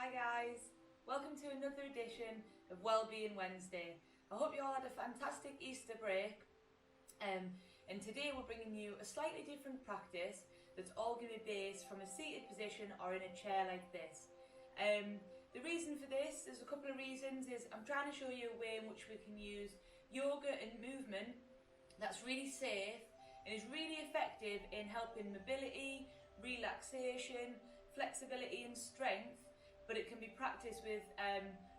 Hi guys, welcome to another edition of Wellbeing Wednesday. I hope you all had a fantastic Easter break. And today we're bringing you a slightly different practice that's all going to be based from a seated position or in a chair like this. The reason for this, there's a couple of reasons, is I'm trying to show you a way in which we can use yoga and movement that's really safe and is really effective in helping mobility, relaxation, flexibility and strength, but it can be practiced with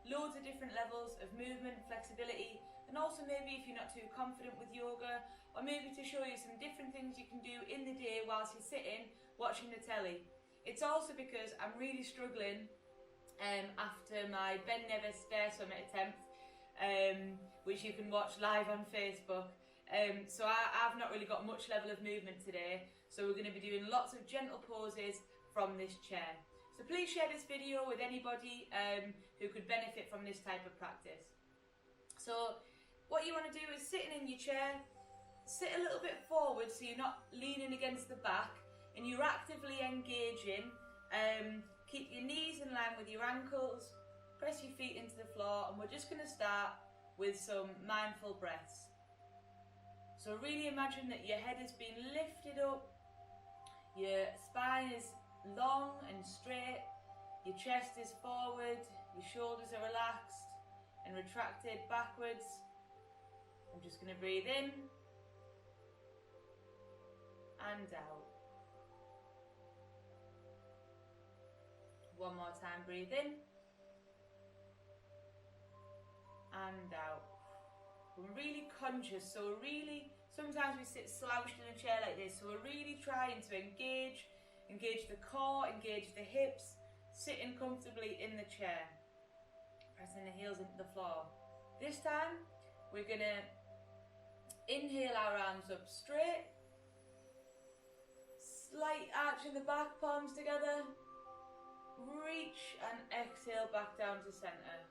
loads of different levels of movement, flexibility, and also maybe if you're not too confident with yoga, or maybe to show you some different things you can do in the day whilst you're sitting watching the telly. It's also because I'm really struggling after my Ben Nevis Stair Summit attempt, which you can watch live on Facebook. So I've not really got much level of movement today, so we're going to be doing lots of gentle poses from this chair. So please share this video with anybody who could benefit from this type of practice. So what you want to do is sitting in your chair, sit a little bit forward so you're not leaning against the back and you're actively engaging. Keep your knees in line with your ankles, press your feet into the floor, and we're just going to start with some mindful breaths. So really imagine that your head is being lifted up, your spine is long and straight, your chest is forward, your shoulders are relaxed and retracted backwards. I'm just going to breathe in and out. One more time, breathe in and out. We're really conscious, so sometimes we sit slouched in a chair like this, so we're really trying to engage the core, engage the hips, sitting comfortably in the chair, pressing the heels into the floor. This time, we're going to inhale our arms up straight, slight arch in the back, palms together, reach and exhale back down to centre.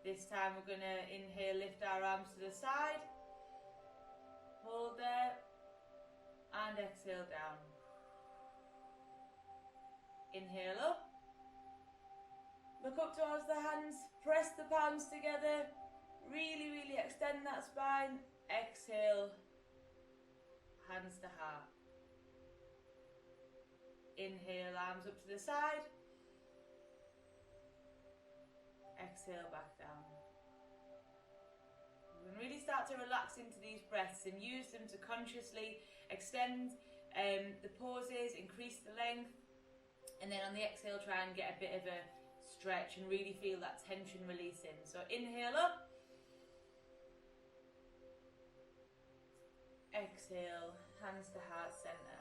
This time we're going to inhale, lift our arms to the side, hold there, and exhale down. Inhale up, look up towards the hands, press the palms together, really extend that spine. Exhale, hands to heart. Inhale, arms up to the side. Exhale back down. You can really start to relax into these breaths and use them to consciously extend the poses, increase the length, and then on the exhale try and get a bit of a stretch and really feel that tension releasing. So inhale up, exhale, hands to heart center.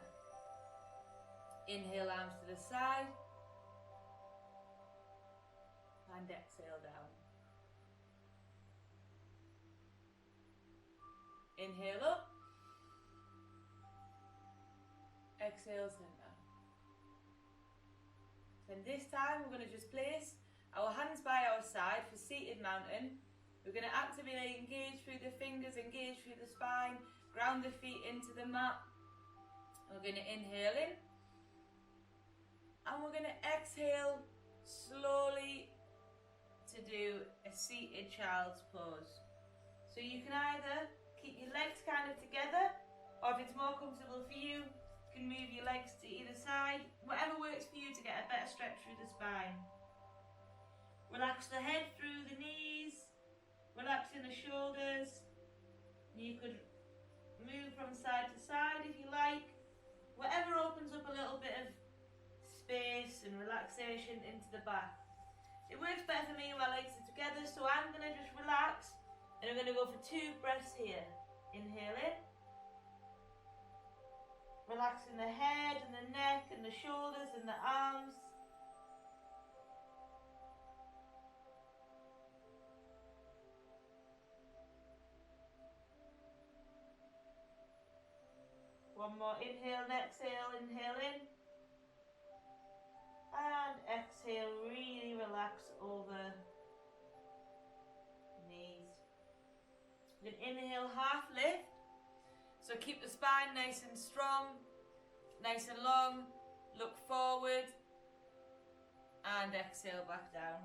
Inhale, arms to the side, and exhale down. Inhale up, exhale center. Then this time we're going to just place our hands by our side for seated mountain. We're going to actively engage through the fingers, engage through the spine, ground the feet into the mat. We're going to inhale in, and we're going to exhale slowly to do a seated child's pose. So you can either keep your legs kind of together, or if it's more comfortable for you, you can move your legs to either side, whatever works for you to get a better stretch through the spine. Relax the head through the knees, relaxing the shoulders. You could move from side to side if you like, whatever opens up a little bit of space and relaxation into the back. It works better for me when my legs are together, so I'm going to just relax and I'm going to go for 2 breaths here. Inhale in, relaxing the head and the neck and the shoulders and the arms. One more inhale and exhale, inhale in. And exhale, really relax over knees. Then inhale, half lift. So keep the spine nice and strong, nice and long. Look forward. And exhale back down.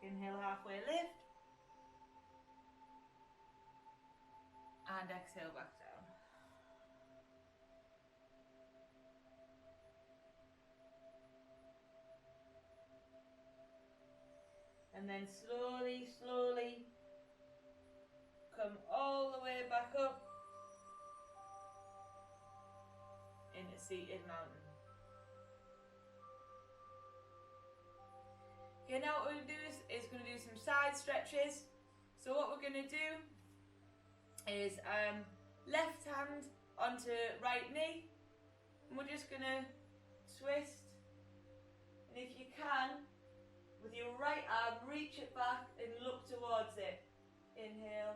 Inhale, halfway lift. And exhale back down. And then slowly, slowly come all the way back up into seated mountain. Okay, now what we're going to do is going to do some side stretches. So what we're going to do is left hand onto right knee, and we're just going to twist, and if you can, with your right arm, reach it back and look towards it. Inhale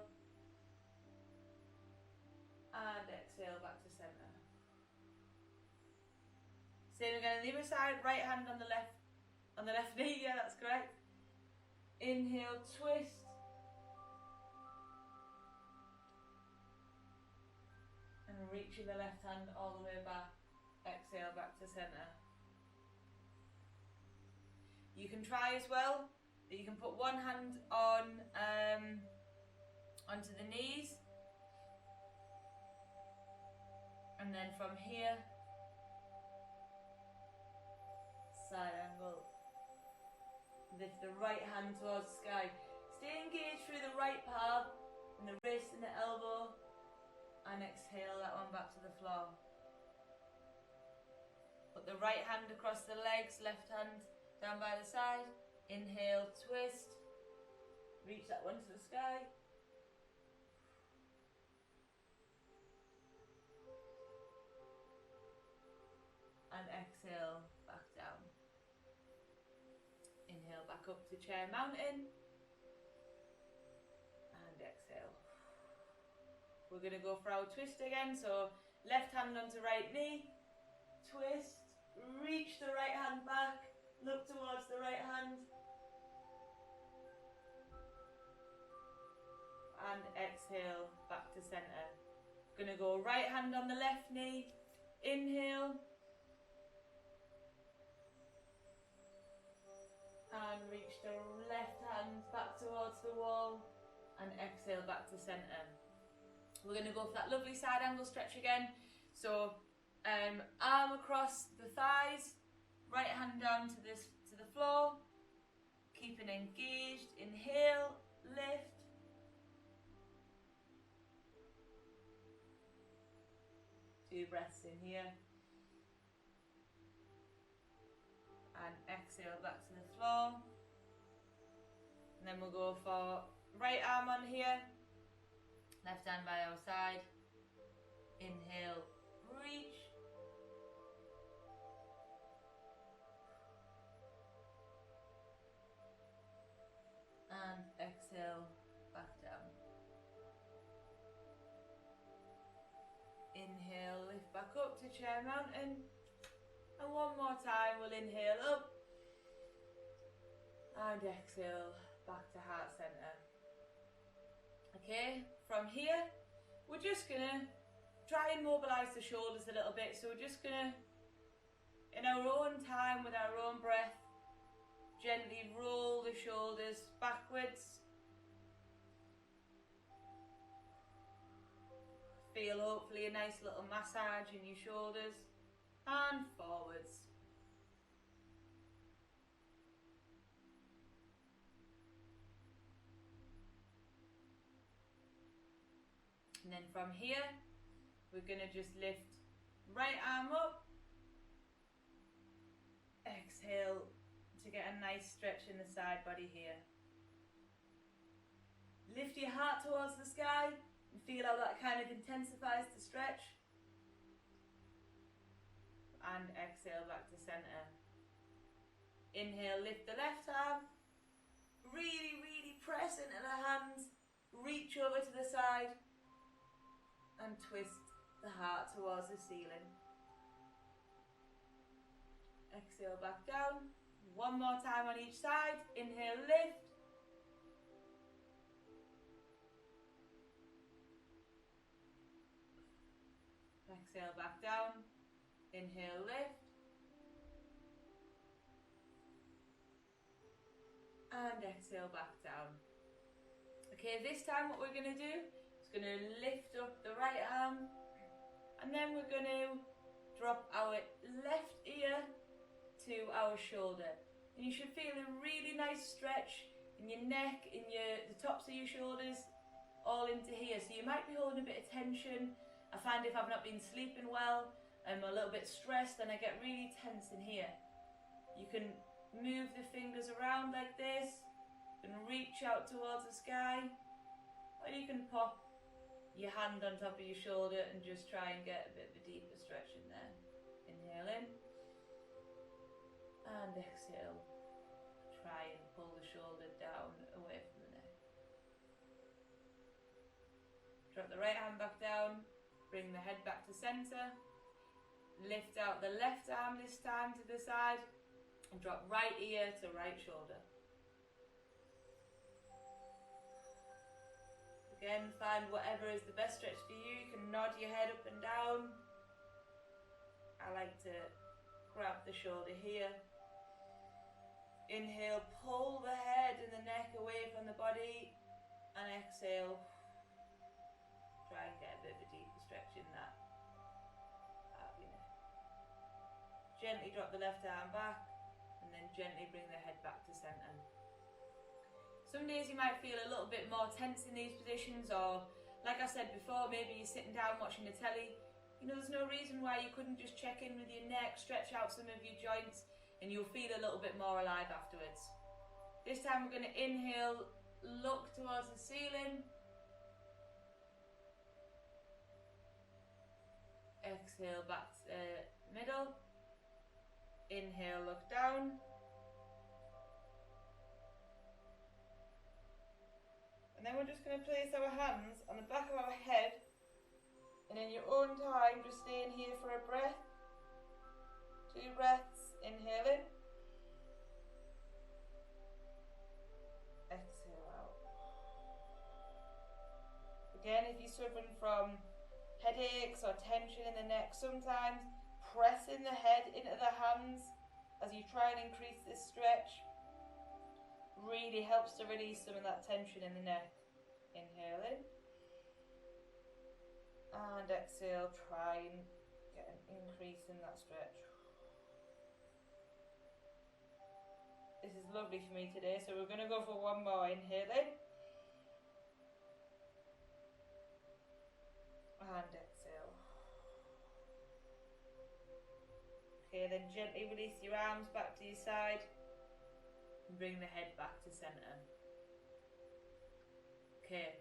and exhale back to centre. Same again on the other side, right hand on the left knee, yeah, that's correct. Inhale, twist. And reaching the left hand all the way back. Exhale back to centre. You can try as well that you can put one hand on onto the knees, and then from here, side angle, lift the right hand towards the sky. Stay engaged through the right palm and the wrist and the elbow, and exhale that one back to the floor. Put the right hand across the legs, left hand down by the side. Inhale, twist, reach that one to the sky. And exhale back down. Inhale back up to chair mountain. And exhale. We're going to go for our twist again. So left hand onto right knee. Twist. Reach the right hand back. Look towards the right hand. And exhale back to centre. Going to go right hand on the left knee. Inhale. And reach the left hand back towards the wall, and exhale back to centre. We're going to go for that lovely side angle stretch again. So arm across the thighs, right hand down to the floor, keeping engaged. Inhale, lift. Two breaths in here. And exhale back to the floor. And then we'll go for right arm on here, left hand by our side. Inhale, reach. And exhale back down. Inhale, lift back up to chair mountain. And one more time, we'll inhale up and exhale back to heart centre. Okay, from here, we're just gonna try and mobilise the shoulders a little bit. So we're just gonna, in our own time, with our own breath, gently roll the shoulders backwards. Feel hopefully a nice little massage in your shoulders. And forwards. And then from here, we're going to just lift right arm up. Exhale to get a nice stretch in the side body here. Lift your heart towards the sky and feel how that kind of intensifies the stretch. And exhale back to centre. Inhale, lift the left arm. Really, really press into the hands. Reach over to the side. And twist the heart towards the ceiling. Exhale back down. One more time on each side. Inhale, lift. Exhale back down. Inhale, lift. And exhale back down. Okay, this time what we're going to do is going to lift up the right arm, and then we're going to drop our left ear to our shoulder. And you should feel a really nice stretch in your neck, in the tops of your shoulders, all into here. So you might be holding a bit of tension. I find if I've not been sleeping well, I'm a little bit stressed and I get really tense in here. You can move the fingers around like this, you can reach out towards the sky, or you can pop your hand on top of your shoulder and just try and get a bit of a deeper stretch in there. Inhale in and exhale. Try and pull the shoulder down away from the neck. Drop the right hand back down, bring the head back to center, lift out the left arm this time to the side, and drop right ear to right shoulder. Again, find whatever is the best stretch for you. You can nod your head up and down. I like to grab the shoulder here. Inhale, pull the head and the neck away from the body, and exhale. Try and get a bit of a deeper stretch in that part of your neck. Gently drop the left arm back, and then gently bring the head back to center. Some days you might feel a little bit more tense in these positions, or like I said before, maybe you're sitting down watching the telly. You know, there's no reason why you couldn't just check in with your neck, stretch out some of your joints, and you'll feel a little bit more alive afterwards. This time we're going to inhale, look towards the ceiling. Exhale back to the middle. Inhale, look down. And then we're just going to place our hands on the back of our head, and in your own time just stay in here for a breath. 2 breaths, inhale in. Exhale out. Again, if you're suffering from headaches or tension in the neck, sometimes pressing the head into the hands as you try and increase this stretch really helps to release some of that tension in the neck. Inhale in. And exhale, try and get an increase in that stretch. This is lovely for me today, so we're going to go for one more. Inhale in. And exhale. Okay, then gently release your arms back to your side and bring the head back to center. Okay.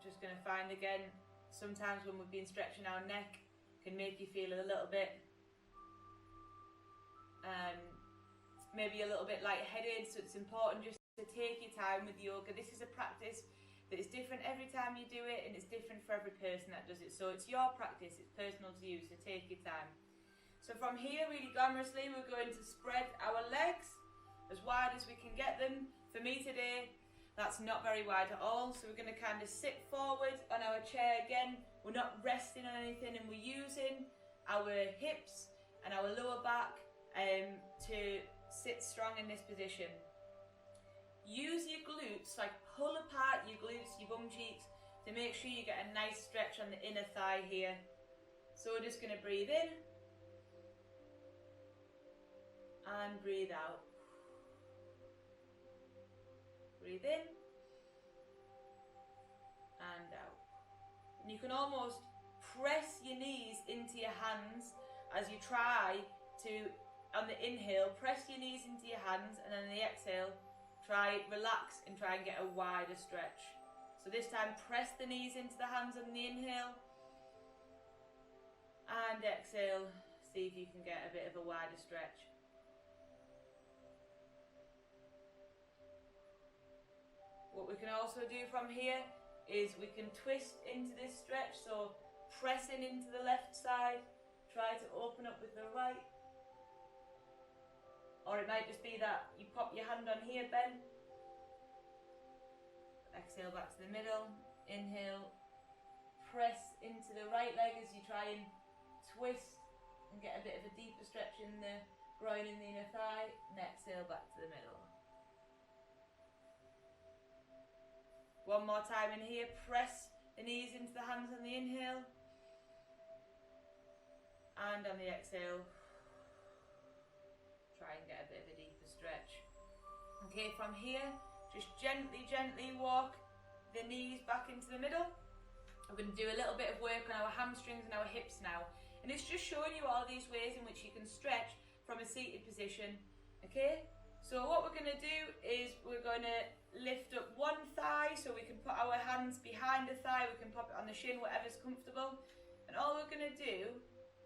Just going to find again, sometimes when we've been stretching our neck can make you feel a little bit maybe a little bit lightheaded, so it's important just to take your time with yoga. This is a practice that is different every time you do it, and it's different for every person that does it. So it's your practice, it's personal to you, so take your time. So from here, really glamorously, we're going to spread our legs as wide as we can get them. For me today, that's not very wide at all, so we're going to kind of sit forward on our chair again. We're not resting on anything, and we're using our hips and our lower back to sit strong in this position. Use your glutes, like pull apart your glutes, your bum cheeks, to make sure you get a nice stretch on the inner thigh here. So we're just going to breathe in and breathe out. Breathe in and out. And you can almost press your knees into your hands as you try to, on the inhale, press your knees into your hands, and then on the exhale, relax and try and get a wider stretch. So this time, press the knees into the hands on the inhale, and exhale, see if you can get a bit of a wider stretch. What we can also do from here is we can twist into this stretch, so pressing into the left side, try to open up with the right. Or it might just be that you pop your hand on here, bend, exhale back to the middle, inhale, press into the right leg as you try and twist and get a bit of a deeper stretch in the groin and the inner thigh, and exhale back to the middle. One more time in here, press the knees into the hands on the inhale, and on the exhale, try and get a bit of a deeper stretch. Okay, from here, just gently walk the knees back into the middle. We're going to do a little bit of work on our hamstrings and our hips now. And it's just showing you all these ways in which you can stretch from a seated position. Okay, so what we're going to do is we're going to lift up one thigh, so we can put our hands behind the thigh, we can pop it on the shin, whatever's comfortable. And all we're going to do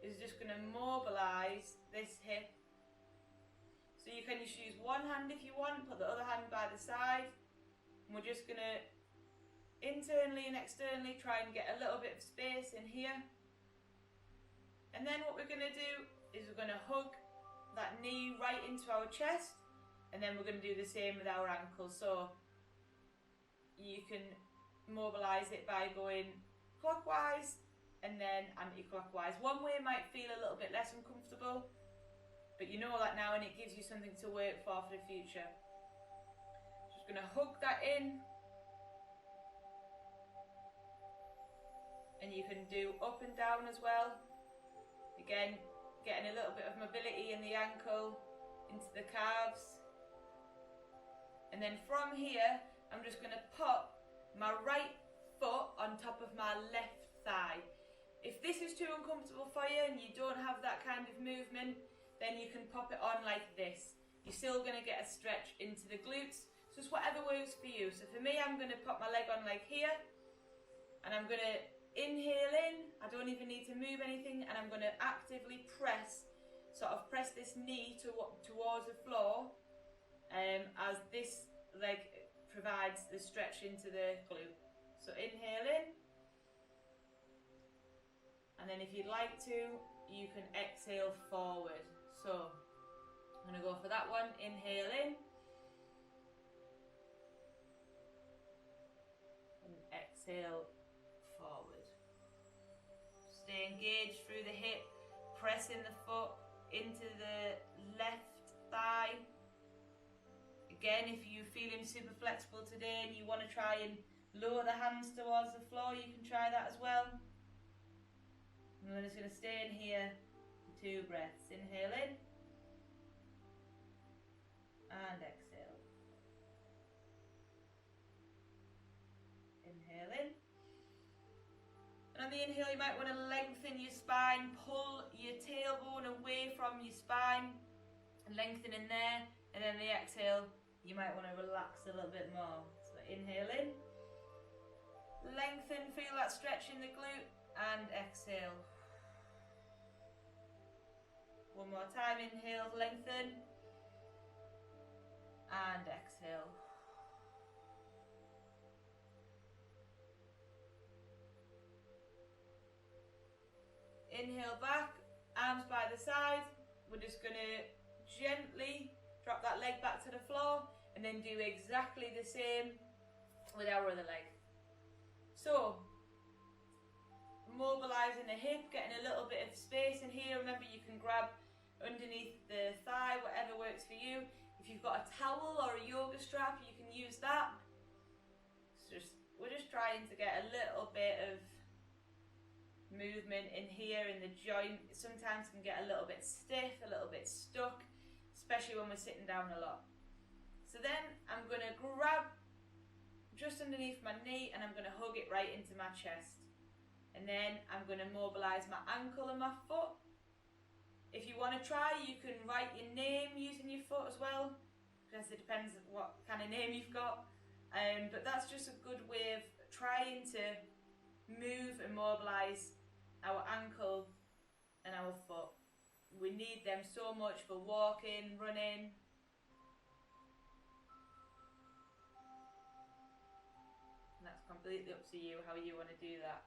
is just going to mobilise this hip. So you can just use one hand if you want, put the other hand by the side, and we're just going to internally and externally try and get a little bit of space in here. And then what we're going to do is we're going to hug that knee right into our chest, and then we're going to do the same with our ankle. So you can mobilise it by going clockwise and then anti-clockwise. One way might feel a little bit less uncomfortable, but you know that now, and it gives you something to work for the future. Just going to hug that in, and you can do up and down as well. Again, getting a little bit of mobility in the ankle, into the calves. And then from here, I'm just going to pop my right foot on top of my left thigh. If this is too uncomfortable for you and you don't have that kind of movement, then you can pop it on like this. You're still going to get a stretch into the glutes, so it's whatever works for you. So for me, I'm going to pop my leg on like here, and I'm going to inhale in. I don't even need to move anything, and I'm going to actively press this knee towards the floor, as this leg provides the stretch into the glute. So inhale in, and then if you'd like to, you can exhale forward. So I'm going to go for that one. Inhale in, and exhale forward. Stay engaged through the hip, pressing the foot into the left thigh. Again, if you're feeling super flexible today and you want to try and lower the hands towards the floor, you can try that as well. And we're just going to stay in here for 2 breaths. Inhale in and exhale. Inhale in. And on the inhale, you might want to lengthen your spine, pull your tailbone away from your spine, and lengthen in there. And then the exhale, you might want to relax a little bit more. So inhale in, lengthen, feel that stretch in the glute, and exhale. One more time, inhale, lengthen, and exhale. Inhale back, arms by the side. We're just going to gently drop that leg back to the floor, and then do exactly the same with our other leg. So, mobilising the hip, getting a little bit of space in here. Remember, you can grab underneath the thigh, whatever works for you. If you've got a towel or a yoga strap, you can use that. We're just trying to get a little bit of movement in here in the joint. Sometimes can get a little bit stiff, a little bit stuck, especially when we're sitting down a lot. So then I'm going to grab just underneath my knee, and I'm going to hug it right into my chest. And then I'm going to mobilise my ankle and my foot. If you want to try, you can write your name using your foot as well, because it depends on what kind of name you've got. But that's just a good way of trying to move and mobilise our ankle and our foot. We need them so much for walking, running. And that's completely up to you how you want to do that.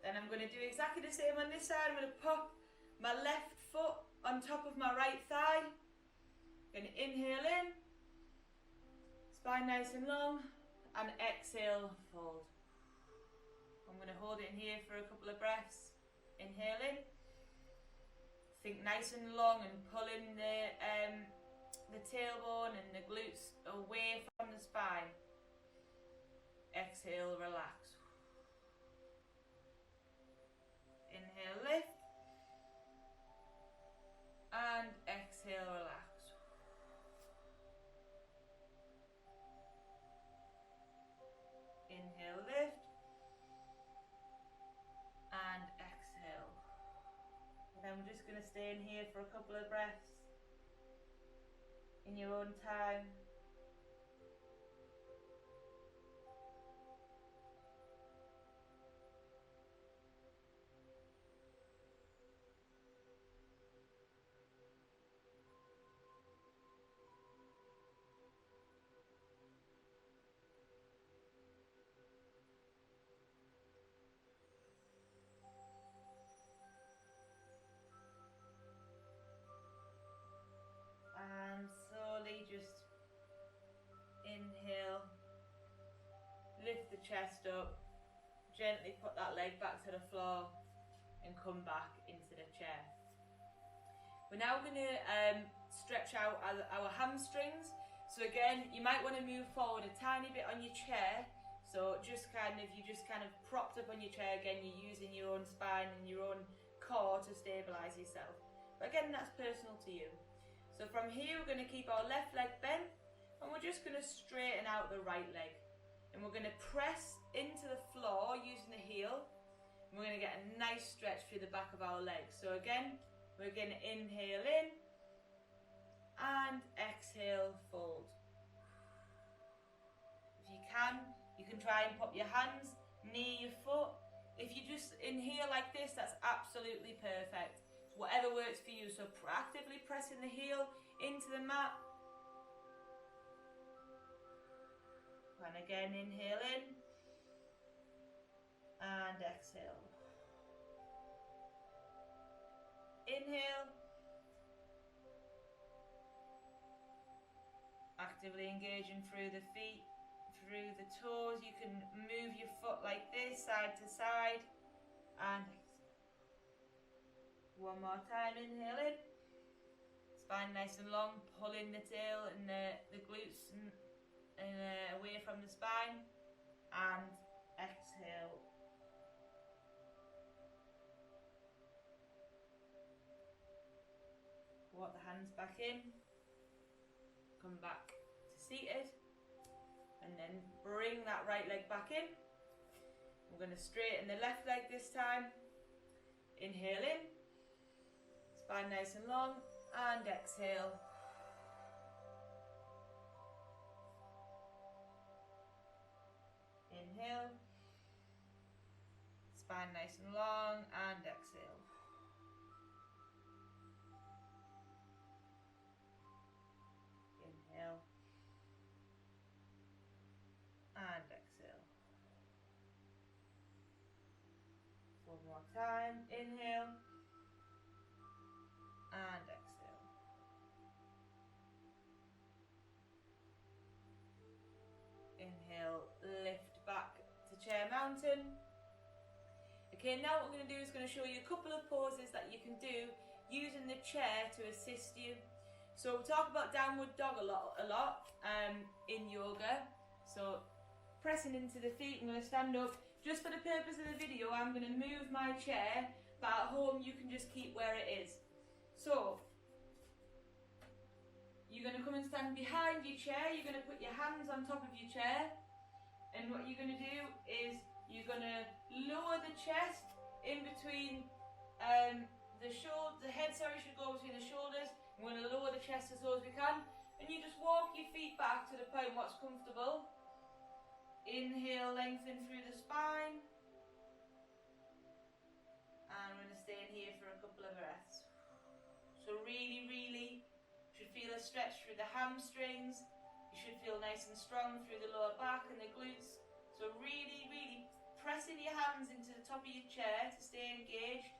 Then I'm going to do exactly the same on this side. I'm going to pop my left foot on top of my right thigh. I'm going to inhale in Spine nice and long, and exhale, fold. I'm going to hold it in here for a couple of breaths. Inhale in. Think nice and long and pulling the tailbone and the glutes away from the spine. Exhale, relax. Inhale, lift. And exhale, relax. Inhale, lift. And exhale. And then we're just going to stay in here for a couple of breaths in your own time. And slowly just inhale, lift the chest up, gently put that leg back to the floor and come back into the chair. We're now going to stretch out our hamstrings. So again, you might want to move forward a tiny bit on your chair. So you're just kind of propped up on your chair. Again, you're using your own spine and your own core to stabilise yourself. But again, that's personal to you. So from here, we're going to keep our left leg bent and we're just going to straighten out the right leg. And we're going to press into the floor using the heel. And we're going to get a nice stretch through the back of our legs. So again, we're going to inhale in and exhale, fold. If you can try and pop your hands near your foot. If you just inhale like this, that's absolutely perfect. Whatever works for you. So actively pressing the heel into the mat. And again, inhale in and exhale. Inhale. Actively engaging through the feet, through the toes. You can move your foot like this, side to side. And exhale. One more time, inhale in. Spine nice and long, pulling the tail and the glutes and away from the spine. And exhale. Walk the hands back in. Come back to seated. And then bring that right leg back in. I'm going to straighten the left leg this time. Inhale in. Spine nice and long. And exhale. Inhale. Spine nice and long. And exhale. Inhale. And exhale. One more time. Inhale. And exhale. Inhale, lift back to chair mountain. Okay, now what we're going to do is going to show you a couple of poses that you can do using the chair to assist you. So we talk about downward dog a lot in yoga. So pressing into the feet, I'm going to stand up. Just for the purpose of the video, I'm going to move my chair, but at home you can just keep where it is. So you're going to come and stand behind your chair. You're going to put your hands on top of your chair. And what you're going to do is you're going to lower the chest in between the head should go between the shoulders. We're going to lower the chest as low as we can. And you just walk your feet back to the point what's comfortable. Inhale, lengthen through the spine. And we're going to stay in here for a couple of breaths. So really should feel a stretch through the hamstrings. You should feel nice and strong through the lower back and the glutes. So really pressing your hands into the top of your chair to stay engaged.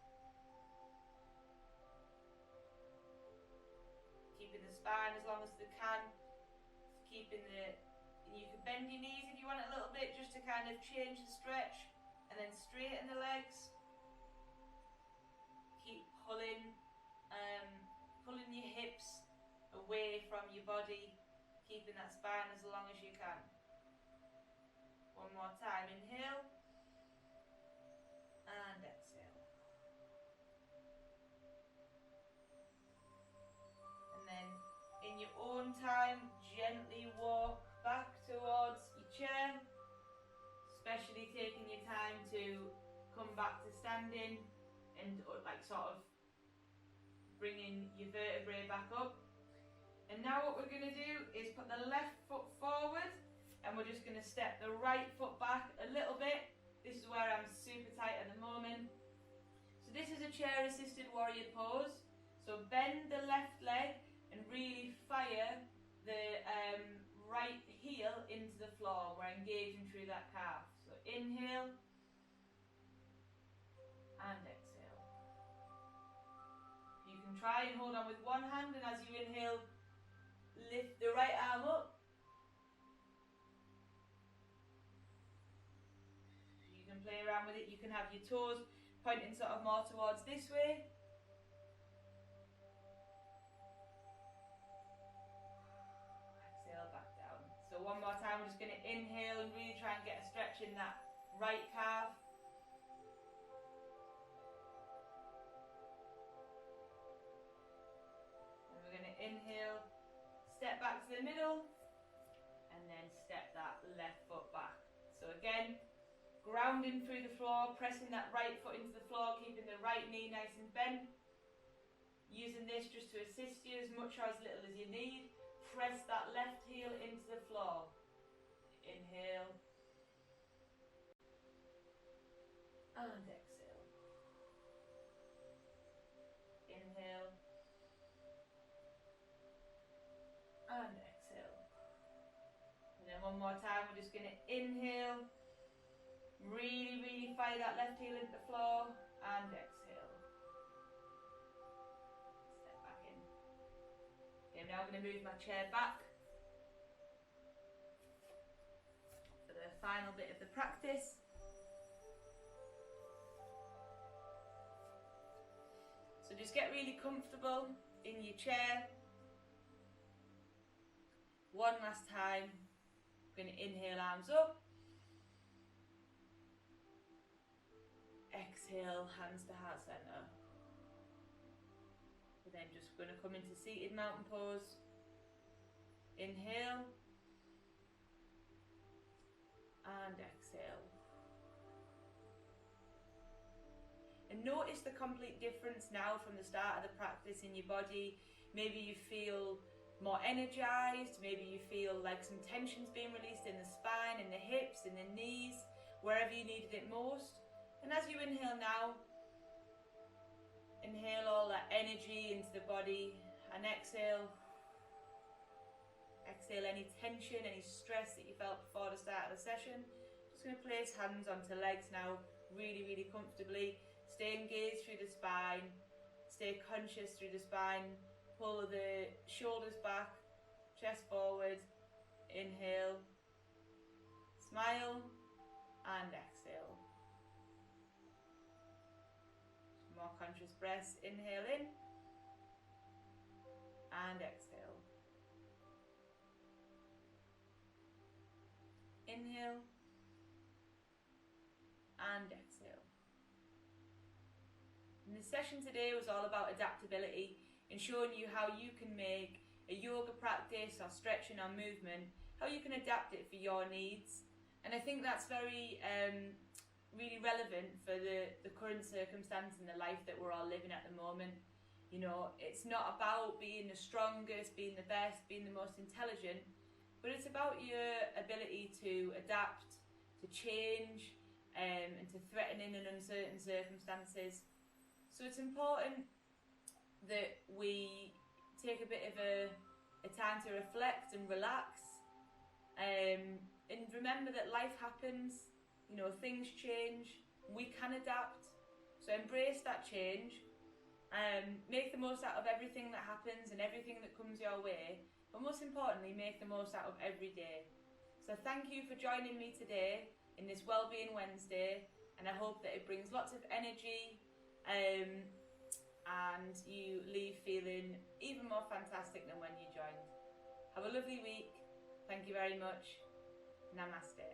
Keeping the spine as long as they can. Keeping the You can bend your knees if you want a little bit, just to kind of change the stretch, and then straighten the legs. Keep pulling your hips away from your body, keeping that spine as long as you can. One more time, inhale and exhale. And then in your own time, gently walk back towards your chair, especially taking your time to come back to standing and like sort of bringing your vertebrae back up. And now what we're going to do is put the left foot forward, and we're just going to step the right foot back a little bit. This is where I'm super tight at the moment. So this is a chair assisted warrior pose. So bend the left leg and really fire the right heel into the floor. We're engaging through that calf. So inhale and exhale. You can try and hold on with one hand, and as you inhale, lift the right arm up. You can play around with it. You can have your toes pointing sort of more towards this way. Exhale back down. So one more time, we're just going to inhale and really try and get a stretch in that right calf. And we're going to inhale, step back to the middle, and then step that left foot back. So again, grounding through the floor, pressing that right foot into the floor, keeping the right knee nice and bent. Using this just to assist you as much or as little as you need. Press that left heel into the floor. Inhale. And exhale. Inhale. And exhale. And then one more time, we're just going to inhale. Really, really fire that left heel into the floor and exhale. Step back in. Okay, now I'm going to move my chair back for the final bit of the practice. So just get really comfortable in your chair. One last time. I'm going to inhale, arms up. Exhale, hands to heart center. We're then just going to come into seated mountain pose. Inhale. And exhale. And notice the complete difference now from the start of the practice in your body. Maybe you feel more energized. Maybe you feel like some tension's being released in the spine, in the hips, in the knees, wherever you needed it most. And as you inhale now, inhale all that energy into the body, and exhale. Exhale any tension, any stress that you felt before the start of the session. Just going to place hands onto legs now, really, really comfortably. Stay engaged through the spine, stay conscious through the spine. Pull the shoulders back, chest forward. Inhale, smile, and exhale. More conscious breaths. Inhale in and exhale. Inhale and exhale. And the session today was all about adaptability and showing you how you can make a yoga practice or stretching or movement, how you can adapt it for your needs. And I think that's very really relevant for the current circumstance and the life that we're all living at the moment. You know, it's not about being the strongest, being the best, being the most intelligent, but it's about your ability to adapt, to change, and to threatening and uncertain circumstances. So it's important that we take a bit of a time to reflect and relax, and remember that life happens. You know, things change, we can adapt, so embrace that change, make the most out of everything that happens and everything that comes your way, but most importantly, make the most out of every day. So thank you for joining me today in this Wellbeing Wednesday, and I hope that it brings lots of energy and you leave feeling even more fantastic than when you joined. Have a lovely week. Thank you very much. Namaste.